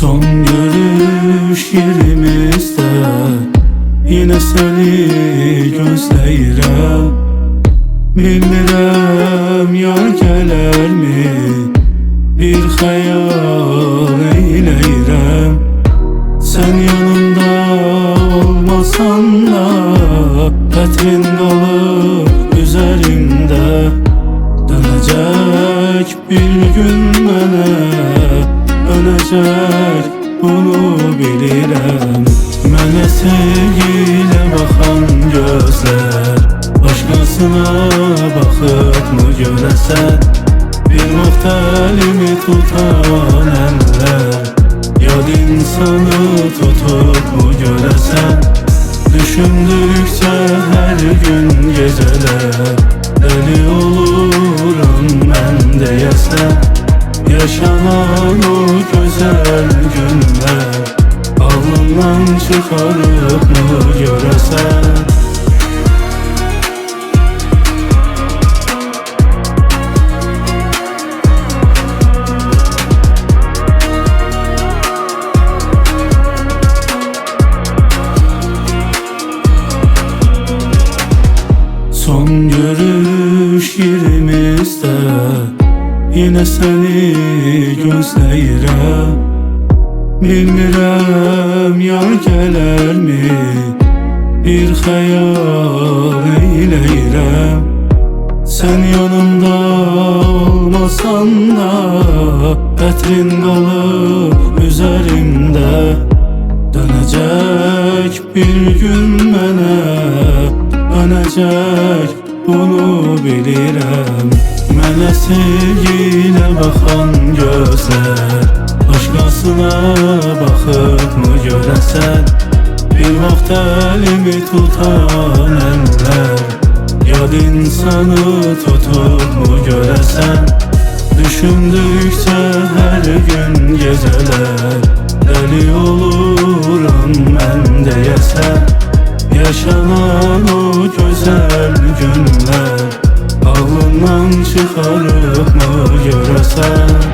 Son görüş yerimizde yine seni gözləyirəm. Bilmirəm yar gələrmi, bir xəyal eyləyirəm. Sən yanımda olmasan da ətrin qalır üzərimdə. Dönəcək bir gün mənə, dönəcək bunu bilirəm. Mənə sevgilə baxan gözlər başqasına baxıbmı görəsən? Bir müxtəlimi tutan əllər yad insanı tutubmu görəsən? Düşündükcə hər gün gecələr dəli olurum mən deyəsən. Yaşanan o gözəl günlər ağlımdan çıxarıbmı görəsən? Son görüş yerimizdə yine seni gözləyirəm. Bilmirəm yar gələrmi, bir xəyal eyləyirəm. Sən yanımda olmasan da ətrin qalıb üzərimdə. Dönəcək bir gün mənə, dönəcək bunu bilirəm. Mənə sevgilə baxan gözlər başqasına baxıbmı görəsən? Bir müxtəlimi tutan əllər yad insanı tutubmu görəsən? Düşündükcə hər gün gecələr dəli olurum mən deyəsən. Yaşanan o gözəl günlər ağlımdan çıxarıbmı görəsən?